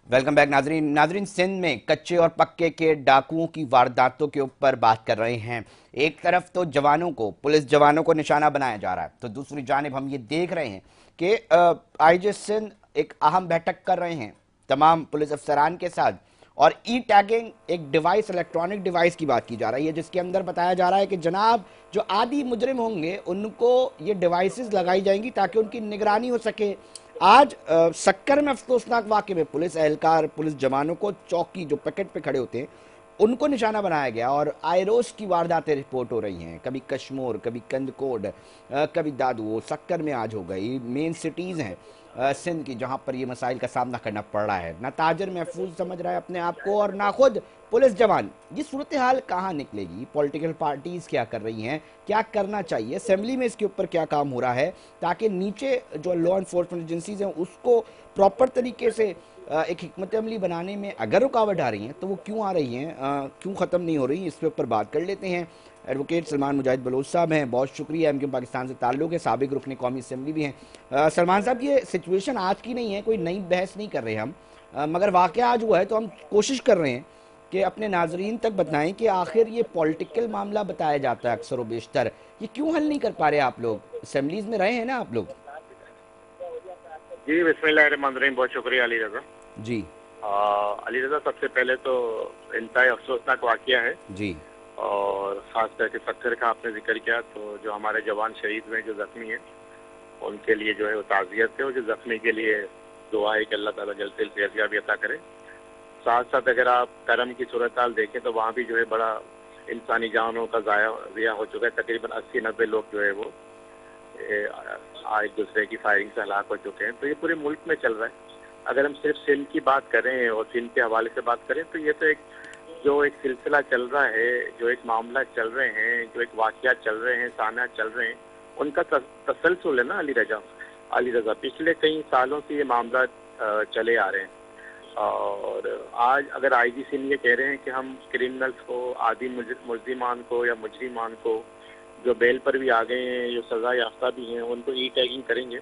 Welcome back नाजरीन सिंध में कच्चे और पक्के के डाकुओं की वारदातों के ऊपर बात कर रहे हैं। एक तरफ तो जवानों को, पुलिस जवानों को निशाना बनाया जा रहा है, तो दूसरी जानिब हम ये देख रहे हैं कि आईजी सिंध एक अहम बैठक कर रहे हैं तमाम पुलिस अफसरान के साथ। और ई टैगिंग एक डिवाइस, इलेक्ट्रॉनिक डिवाइस की बात की जा रही है, जिसके अंदर बताया जा रहा है कि जनाब जो आदि मुजरिम होंगे उनको ये डिवाइसेस लगाई जाएंगी ताकि उनकी निगरानी हो सके। आज सक्कर में अफसोसनाक वाकये में पुलिस एहलकार, पुलिस जवानों को चौकी जो पैकेट पे खड़े होते हैं उनको निशाना बनाया गया और आयरोस की वारदातें रिपोर्ट हो रही हैं। कभी कश्मोर, कभी कंदकोट, कभी दादू, सक्कर में आज हो गई। मेन सिटीज़ हैं सिंध की जहां पर ये मसाइल का सामना करना पड़ रहा है। ना ताजर महफूज समझ रहा है अपने आप को और ना खुद पुलिस जवान। ये सूरत हाल कहाँ निकलेगी? पॉलिटिकल पार्टीज क्या कर रही हैं, क्या करना चाहिए, असेंबली में इसके ऊपर क्या काम हो रहा है ताकि नीचे जो लॉ इन्फोर्समेंट एजेंसीज हैं उसको प्रॉपर तरीके से एक हिकमत अमली बनाने में अगर रुकावट आ रही हैं तो वो क्यों आ रही हैं, क्यों ख़त्म नहीं हो रही, इसके ऊपर बात कर लेते हैं। एडवोकेट सलमान मुजाहिद बलोच साहब हैं, बहुत शुक्रिया, एमक्यू पाकिस्तान से ताल्लुक़ है, साबिक रुकन कौमी असम्बली भी हैं। सलमान साहब, ये सिचुएशन आज की नहीं है, कोई नई बहस नहीं कर रहे हम, मगर वाक़या आज हुआ है तो हम कोशिश कर रहे हैं कि अपने नाजरीन तक बताएं कि आखिर ये पॉलिटिकल मामला बताया जाता है अक्सर व बेशतर, ये क्यों हल नहीं कर पा रहे आप लोग? असम्बलीज में रहे हैं ना आप लोग? जी बिस्मिल्लाहिर्रहमानिर्रहीम। बहुत शुक्रिया अली रजा जी। अली रजा, सबसे पहले तो इंतहाई अफसोसनाक वाकया है जी। और ख़ास करके सक्कर का आपने जिक्र किया, तो जो हमारे जवान शहीद हुए, जो ज़ख्मी हैं, उनके लिए जो है वो ताज़ियत है, और जो ज़ख्मी के लिए दुआ है कि अल्लाह ताला जल्द से जल्द सेहतयाबी अता करे। साथ साथ अगर आप करम की सूरत हाल देखें तो वहाँ भी जो है बड़ा इंसानी जानों का ज़िया हो चुका है। तकरीबन 80-90 लोग जो है वो एक दूसरे की फायरिंग से हलाक हो चुके हैं। तो ये पूरे मुल्क में चल रहा है। अगर हम सिर्फ सिंध की बात करें और सिंध के हवाले से बात करें तो ये तो एक सिलसिला चल रहा है, जो एक मामला चल रहे हैं, जो एक वाक़या चल रहे हैं, साना चल रहे हैं, उनका तसलसल है ना अली रजा। पिछले कई सालों से ये मामला चले आ रहे हैं। और आज अगर आईजी सिंध ये कह रहे हैं कि हम क्रिमिनल्स को, आदि मुल्जिमान को या मुजरिमान को जो बेल पर भी आ गए हैं, जो सज़ा याफ्ता भी हैं, उनको ई टैगिंग करेंगे,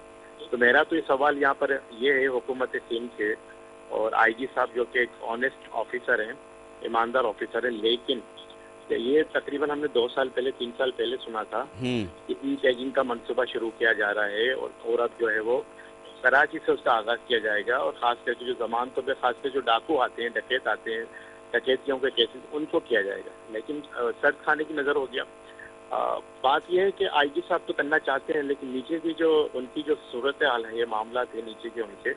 तो मेरा तो ये सवाल यहाँ पर ये है हुकूमत सिंध से और आईजी साहब जो कि एक ऑनेस्ट ऑफिसर हैं, ईमानदार ऑफिसर है, लेकिन ये तकरीबन हमने 2 साल पहले, 3 साल पहले सुना था कि ई टैगिंग का मंसूबा शुरू किया जा रहा है और अब जो है वो कराची से उसका आगाज़ किया जाएगा। और ख़ास करके जो जमानतों पर खास कर जो डाकू आते हैं, डकैत आते हैं, डकैतियों के केसेस, उनको किया जाएगा। लेकिन सर्द खाने की नज़र हो गया। बात यह है कि आईजी साहब तो करना चाहते हैं, लेकिन नीचे की जो उनकी जो सूरत हाल है, ये मामला थे नीचे के उनके,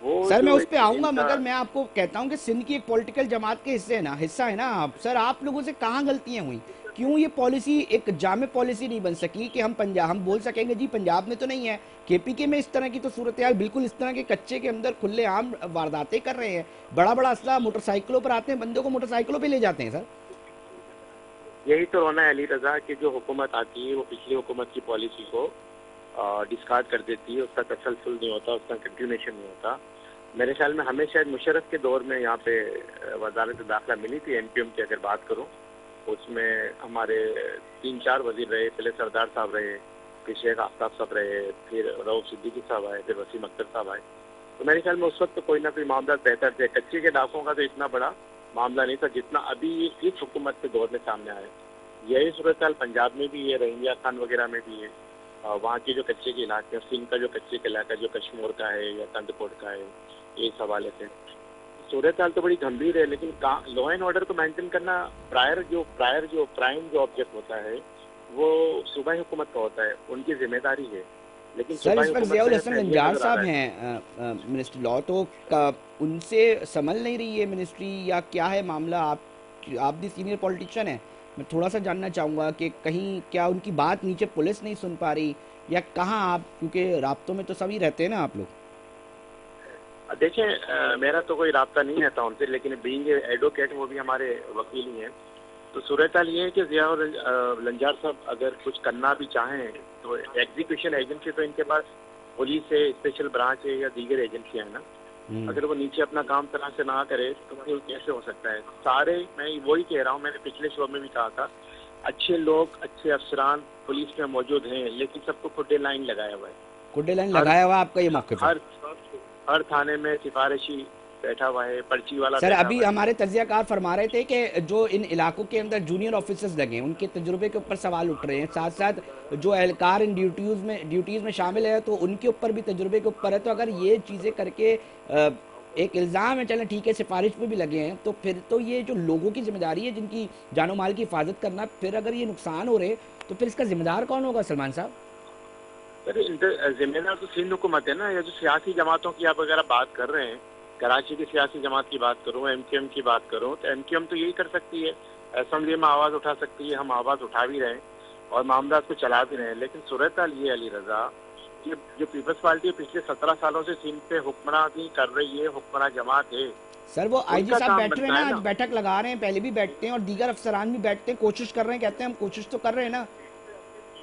वो सर मैं जो उस पे आऊंगा, इनका मगर मैं आपको कहता हूं कि सिंध की एक पॉलिटिकल जमात के हिस्सा है ना आप। सर आप लोगों से कहाँ गलतियां हुई? क्यों ये पॉलिसी एक जामे पॉलिसी नहीं बन सकी कि हम बोल सकेंगे जी पंजाब में तो नहीं है, केपीके में इस तरह की तो सूरत हाल बिल्कुल इस तरह के कच्चे के अंदर खुले आम वारदातें कर रहे हैं, बड़ा बड़ा असला मोटरसाइकिलों पर आते हैं, बंदों को मोटरसाइकिलों पे ले जाते हैं। सर यही तो रोना है अली रजा कि जो हुकूमत आती है वो पिछली हुकूमत की पॉलिसी को डिस्कार्ड कर देती है, उसका तसलसल नहीं होता, उसका कंटिन्यूएशन नहीं होता। मेरे ख्याल में हमें शायद मुशर्रफ के दौर में यहाँ पे वजारत दाखिला मिली थी, एमपीएम की अगर बात करूँ, उसमें हमारे 3-4 वजीर रहे। पहले सरदार साहब रहे, फिर शेख आफ्ताब साहब रहे, फिर रऊफ सिद्दीकी साहब आए, फिर वसीम अख्तर साहब आए। तो मेरे ख्याल में उस वक्त तो कोई ना कोई मामला बेहतर थे। कच्चे के डाकों का तो इतना बड़ा मामला नहीं था जितना अभी इस हुकूमत के दौर में सामने आया। यही सूरत हाल पंजाब में भी है, रहीमिया खान वगैरह में भी है। वहाँ के जो कच्चे के इलाके हैं, सिंध का जो कच्चे का इलाका जो कश्मीर का है या कंदकोट का है, ये हवाले से सूरत हाल तो बड़ी गंभीर है। लेकिन लॉ एंड ऑर्डर को मेंटेन करना प्रायर जो प्राइम जो ऑब्जेक्ट होता है वो सूबाई हुकूमत का होता है, उनकी जिम्मेदारी है। लेकिन सर इस वक्त ज़ियाउल हसन लंजार साहब हैं मिनिस्टर लॉ, तो उनसे संभल नहीं रही है मिनिस्ट्री या क्या है मामला? आप भी सीनियर पॉलिटिशियन हैं, मैं थोड़ा सा जानना चाहूँगा कि कहीं क्या उनकी बात नीचे पुलिस नहीं सुन पा रही या कहाँ आप, क्योंकि राब्तों में तो सभी रहते हैं ना आप लोग। देखें, मेरा तो कोई राब्ता नहीं रहता उनसे, लेकिन बीइंग एडवोकेट वो भी हमारे वकील ही हैं। तो सूरत हाल ये है कि ज़ियाउल लंजार साहब अगर कुछ करना भी चाहें तो एग्जीक्यूशन एजेंसी तो इनके पास पुलिस है, स्पेशल ब्रांच है या दीगर एजेंसियाँ हैं ना। अगर वो नीचे अपना काम तरह से ना करे तो फिर कैसे हो सकता है? सारे, मैं वही कह रहा हूँ, मैंने पिछले शो में भी कहा था, अच्छे लोग, अच्छे अफसरान पुलिस में मौजूद हैं, लेकिन सबको खुदे लाइन लगाया हुआ है। कुड्डे लाइन लगाया हुआ आपका ये मौक़िफ़ है? हर थाने में सिफारिशी बैठा हुआ है, पर्ची वाला सर बैठा अभी हुआ है। हमारे तज्जियाकार फरमा रहे थे कि जो इन इलाकों के अंदर जूनियर ऑफिसर्स लगे हैं उनके तजुर्बे के ऊपर सवाल उठ रहे हैं, साथ साथ जो एहलकार इन ड्यूटीज़ में शामिल है तो उनके ऊपर भी तजुर्बे के ऊपर है। तो अगर ये चीज़ें करके एक इल्ज़ाम है, चलें ठीक है, सिफारिश पे भी लगे हैं, तो फिर तो ये जो लोगों की जिम्मेदारी है जिनकी जानो माल की हिफाजत करना, फिर अगर ये नुकसान हो रहे तो फिर इसका जिम्मेदार कौन होगा सलमान साहब? अरे जिम्मेदार तो सिंध हुकूमत है ना। या जो सियासी जमातों की आप अगर बात कर रहे हैं, कराची की सियासी जमात की बात करूँ, एमक्यूएम की बात करूँ, तो एमक्यूएम तो यही कर सकती है, असेंबली में आवाज़ उठा सकती है। हम आवाज़ उठा भी रहे हैं और मामला को चला भी रहे हैं। लेकिन सूरत हाल ये अली रजा, ये जो पीपल्स पार्टी पिछले 17 सालों से सिंध पे हुक्मरानी कर रही है, हुक्मरान जमात है, सर वो आईजी उनका साहब काम बैठे हुए हैं बनता ना, है आज ना। बैठक लगा रहे हैं, पहले भी बैठते हैं और दीगर अफसरान भी बैठते हैं, कोशिश कर रहे हैं, कहते हैं हम कोशिश तो कर रहे हैं ना,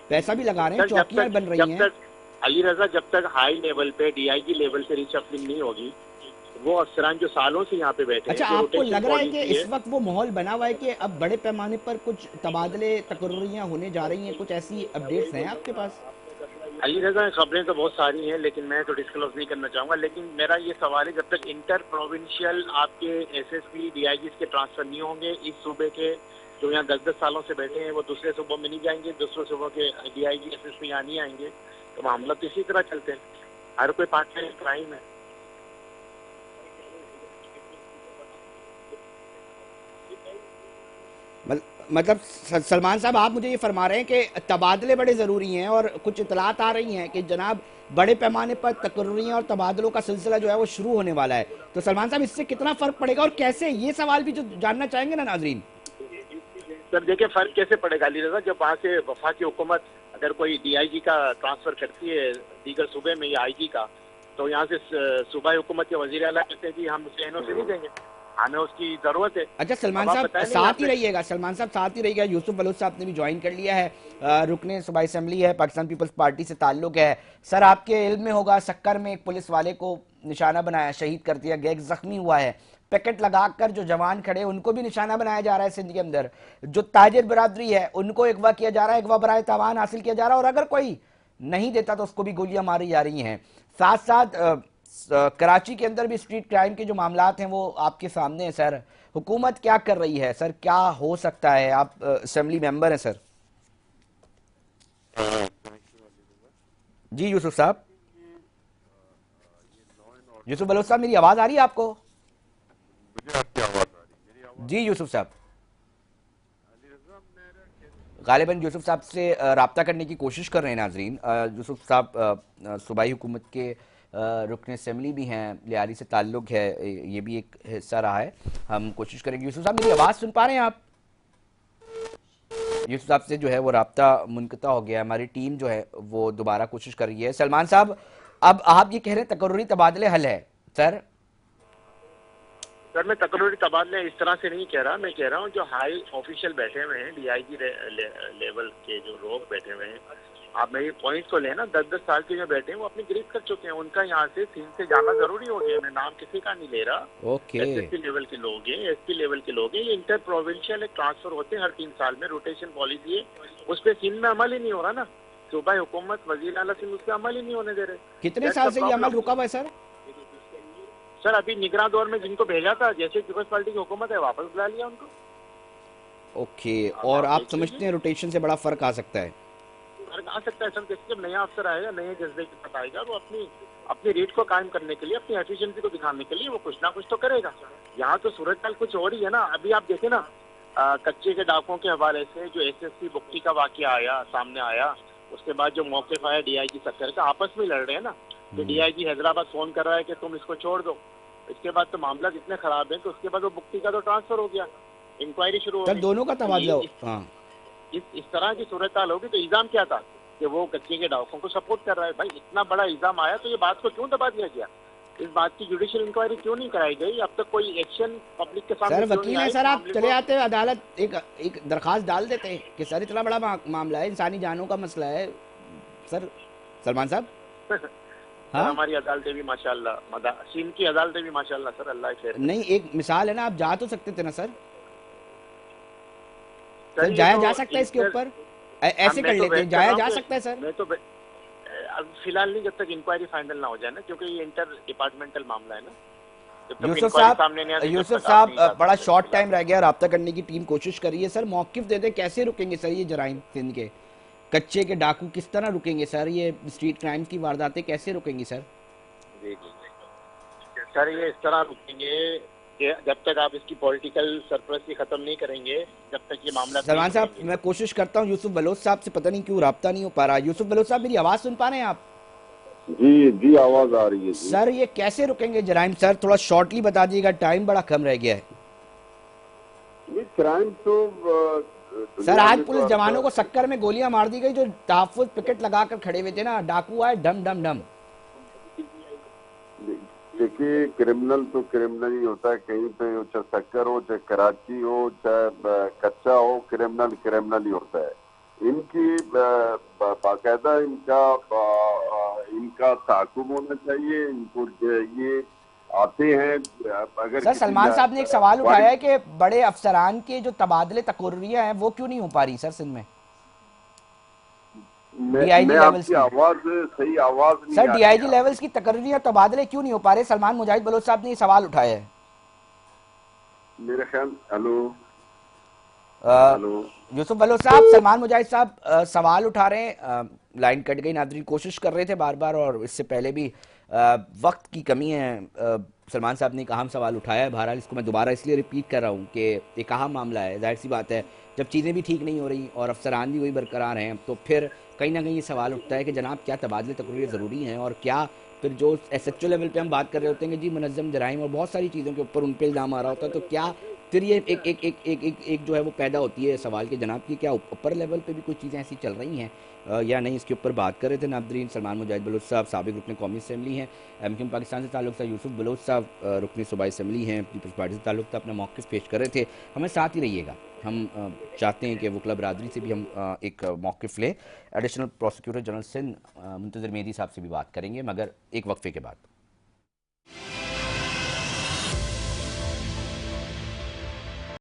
पैसा भी लगा रहे हैं, सर चौकियां बन रही हैं। अली रजा, जब तक हाई लेवल पे डीआईजी लेवल पे रिशफलिंग नहीं होगी, वो अफसरान जो सालों से यहाँ पे बैठे हैं, अच्छा, जो आपको रोटेशन लग रहा है कि पॉलिसी है। इस वक्त वो माहौल बना हुआ है कि अब बड़े पैमाने पर कुछ तबादले तकर्रियां होने जा रही हैं, कुछ ऐसी अपडेट्स हैं आपके पास? अली रजा, खबरें तो बहुत सारी हैं, लेकिन मैं तो डिस्क्लोज नहीं करना चाहूंगा। लेकिन मेरा ये सवाल है, जब तक इंटर प्रोविंशियल आपके एसएसपी डीआईजी के ट्रांसफर नहीं होंगे, इस सूबे के जो यहाँ 10-10 सालों से बैठे हैं वो दूसरे सूबों में नहीं जाएंगे, दूसरे सूबों के डीआईजी एसएसपी यहाँ नहीं आएंगे, तो मामला तो इसी तरह चलते हैं। हर कोई पार्टनर क्राइम है। मतलब सलमान साहब, आप मुझे ये फरमा रहे हैं कि तबादले बड़े ज़रूरी हैं और कुछ इतलात आ रही हैं कि जनाब बड़े पैमाने पर तकर्रियां और तबादलों का सिलसिला जो है वो शुरू होने वाला है। तो सलमान साहब, इससे कितना फ़र्क पड़ेगा और कैसे, ये सवाल भी जो जानना चाहेंगे ना नाजरीन। सर देखिए, फर्क कैसे पड़ेगा अली रजा, जब वहाँ से वफाकी हुकूमत अगर कोई डीआईजी का ट्रांसफर करती है दीगर सूबे में या आईजी का, तो यहाँ से सूबाई हुकूमत के वजीर आला कहते हैं कि हम उसे एनओसी नहीं देंगे, हमें उसकी जरूरत है। अच्छा सलमान अब आप साहब बताएं ना, साथ ही रहिएगा, सलमान साहब साथ ही रहिएगा। यूसुफ बलोच साहब ने भी ज्वाइन कर लिया है, रुकने सूबाई असेंबली है, पाकिस्तान पीपल्स पार्टी से ताल्लुक है। सर आपके इल्म में होगा, सक्कर में एक पुलिस वाले को निशाना बनाया, शहीद कर दिया गया, एक जख्मी हुआ है, पैकेट लगाकर जो जवान खड़े उनको भी निशाना बनाया जा रहा है। सिंध के अंदर जो ताजिर बरादरी है उनको अगवा किया जा रहा है, अगवा बराए तावान हासिल किया जा रहा है, और अगर कोई नहीं देता तो उसको भी गोलियां मारी जा रही हैं। साथ साथ कराची के अंदर भी स्ट्रीट क्राइम के जो मामलात हैं वो आपके सामने हैं। सर हुकूमत क्या कर रही है, सर क्या हो सकता है? आप असेंबली मेंबर हैं सर। जी यूसुफ साहब, यूसुफ बलोच साहब, मेरी आवाज आ रही है आपको? मुझे आपकी आवाज आ रही है। मेरी आवाज जी यूसुफ साहब, अली रज़ा, मेरा गालिबन यूसुफ साहब से राब्ता करने की कोशिश कर रहे हैं नाजरीन। यूसुफ साहब सूबाई हुकूमत के रुकन असम्बली भी हैं, लियारी से ताल्लुक़ है, ये भी एक हिस्सा रहा है। हम कोशिश करेंगे। यूसुफ साहब मेरी आवाज़ सुन पा रहे हैं आप? यूसुफ साहब से जो है वो राब्ता मुनक़ता हो गया है। हमारी टीम जो है वो दोबारा कोशिश कर रही है। सलमान साहब, अब आप ये कह रहे हैं तकर्रुरी तबादले हल है सर? सर मैं तकरीरी तबादले इस तरह से नहीं कह रहा, मैं कह रहा हूँ जो हाई ऑफिशियल बैठे हुए हैं, डीआईजी लेवल के जो लोग बैठे हुए हैं, आप मेरी पॉइंट को लेना, 10-10 साल के जो बैठे हैं वो अपनी गिरफ्त कर चुके हैं, उनका यहाँ से सीन से जाना जरूरी हो गया। मैं नाम किसी का नहीं ले रहा। ओके, एसएसपी लेवल के लोग हैं, एसपी लेवल के लोग हैं, ये इंटर प्रोविंशियल एक ट्रांसफर होते हैं हर 3 साल में, रोटेशन पॉलिसी है, उस पर सीन में अमल ही नहीं हो रहा ना। सूबाई हुकूमत वजीर आला सिंह उस पर अमल ही नहीं होने दे रहे। कितने साल से ये अमल रुका हुआ है सर? सर अभी निगरान दौर में जिनको भेजा था, जैसे पीपल्स पार्टी की हुकूमत है, वापस बुला लिया उनको। ओके, और आप समझते हैं रोटेशन से बड़ा फर्क आ सकता है? फर्क आ सकता है सर, जैसे जब नया अफसर आएगा, नए जज्बे के साथ आएगा, वो अपनी अपनी रेट को कायम करने के लिए, अपनी एफिशिएंसी को दिखाने के लिए वो कुछ ना कुछ तो करेगा। यहाँ तो सूरत हाल कुछ और ही है ना। अभी आप देखें ना, कच्चे के डाकों के हवाले से जो एसएसपी बुक्टी का वाकया आया, सामने आया, उसके बाद जो मौके आया डीआईजी सक्कर का, आपस में लड़ रहे हैं ना, कि डीआईजी हैदराबाद फोन कर रहा है कि तुम इसको छोड़ दो। इसके बाद तो मामला इतने खराब है, तो उसके बाद वो बुक्टी का तो ट्रांसफर हो गया, इंक्वायरी शुरू हो सर गई। दोनों का तबादला हो, हाँ। इस तरह की सूरत हाल होगी तो इल्जाम क्या था कि वो कच्चे के डाकों को सपोर्ट कर रहा है। भाई इतना बड़ा इल्जाम आया तो ये बात को क्यों दबा दिया गया? इस बात की जुडिशियल इंक्वायरी क्यों नहीं कराई गई? अब तक कोई एक्शन पब्लिक के सामने सर क्यों वकील नहीं है आए? सर, आप मामले चले को- आते हैं अदालत, एक दरखास्त डाल देते हैं कि सर इतना बड़ा मामला है, इंसानी जानों का मसला है सर। सलमान साहब, सर, हाँ हमारी अदालतें भी माशाल्लाह, चीन की अदालतें भी माशाल्लाह सर, अल्लाह खैर करे। नहीं, एक मिसाल है ना, आप जा तो सकते थे ना सर? सर, सर ये जाया तो जा सकता है इसके इंटर- ऊपर, ऐसे मैं कर तो लेते हैं, वेट कर जाया रहा जा हूँ सकता है सर? मैं तो अब फिलहाल नहीं, जब तक इंक्वायरी फाइनल ना हो जाए ना, क्योंकि ये इंटर डिपार्टमेंटल मामला है ना। जब तक यूसुफ इंक्वायरी सामने नहीं साहब, आती, तब यूसुफ तक आप नहीं साहब जा बड़ा सकते शॉर्ट फिलहाल। टाइम रह गया, रब्ता करने की टीम कोशिश कर रही है सर, मौकिफ दे दे, कैसे रुकेंगे सर ये जराइम सिंध के? कच्चे के डाकू किस तरह रुकेंगे सर? ये स्ट्रीट क्राइम्स की वारदातें कैसे रुकेंगी सर? जी जी जी। सर ये इस तरह रुकेंगे कि जब तक आप इसकी पॉलिटिकल सरप्लसी खत्म नहीं करेंगे, जब तक ये मामला नहीं सलमान साहब, रुकेंगे। मैं कोशिश करता हूँ यूसुफ बलोच साहब से, पता नहीं क्यों रब्ता नहीं हो पा रहा। यूसुफ बलोच साहब, मेरी आवाज़ सुन पा रहे हैं आप? जी जी, आवाज आ रही है जी। सर ये कैसे रुकेंगे जराइम सर? थोड़ा शॉर्टली बता दीजिएगा, टाइम बड़ा कम रह गया है। ये क्राइम तो सर दुनिया आज में पुलिस तो जवानों को शक्कर में गोलियां मार दी गई, जो तहफ्फुज पिकेट लगाकर खड़े हुए थे ना, डाकू आए डम डम डम। देखिए, क्रिमिनल तो क्रिमिनल ही होता है, कहीं पे हो, चाहे सक्कर हो, चाहे कराची हो, चाहे कच्चा हो, क्रिमिनल क्रिमिनल ही होता है। इनकी बाकायदा इनका ताकुब होना चाहिए। इनको ये आते हैं, अगर सर किसी सलमान साहब ने एक सवाल वारंट- उठाया है कि बड़े अफसरान के जो तबादले तकर्रियां हैं वो क्यों नहीं हो पा रही सर सिंध में? डीआईजी मैं लेवल्स आपकी की, आवाज सही आवाज नहीं सर आ रही डीआईजी है। लेवल्स की तकर्रियां तबादले क्यों नहीं हो पा रहे? सलमान मुजाहिद बलोच साहब ने ये सवाल उठाया है। मेरे ख्याल, हेलो अ, हेलो, यूसुफ बलोच साहब, सलमान मुजाहिद साहब सवाल उठा रहे हैं। लाइन कट गई, नादरीन कोशिश कर रहे थे बार बार, और इससे पहले भी वक्त की कमी है। सलमान साहब ने एक अहम सवाल उठाया है, बहरहाल इसको मैं दोबारा इसलिए रिपीट कर रहा हूँ कि एक अहम मामला है। जाहिर सी बात है, जब चीज़ें भी ठीक नहीं हो रही और अफसरान भी वही बरकरार हैं, तो फिर कहीं ना कहीं ये सवाल उठता है कि जनाब क्या तबादले तकर्रियाँ ज़रूरी हैं, और क्या फिर जो एसएचओ लेवल पे हम बात कर रहे होते हैं कि जी मुनज़्ज़म जराइम और बहुत सारी चीज़ों के ऊपर उन पे इल्ज़ाम आ रहा होता है, तो क्या फिर ये एक जो है वो पैदा होती है सवाल कि जनाब की क्या ऊपर लेवल पे भी कुछ चीज़ें ऐसी चल रही हैं या नहीं? इसके ऊपर बात कर रहे थे नादरीन। सलमान मुजाहिद बलोच साहब साबिक रुकन कौमी असम्बली हैं, एमक्यूएम पाकिस्तान से ताल्लुक़ था। यूसुफ बलोच साहब रुकन सूबाई असम्बली हैं, पीपल्स पार्टी से ताल्लुक़ था। अपना मौक़िफ़ पेश कर रहे थे। हमें साथ ही रहिएगा, हम चाहते हैं कि वकला बरादरी से भी हम एक मौक़िफ़ लें। Additional prosecutor general Sindh Muntazir Mehdi Sahab से भी बात करेंगे, मगर एक वक्फे के बाद।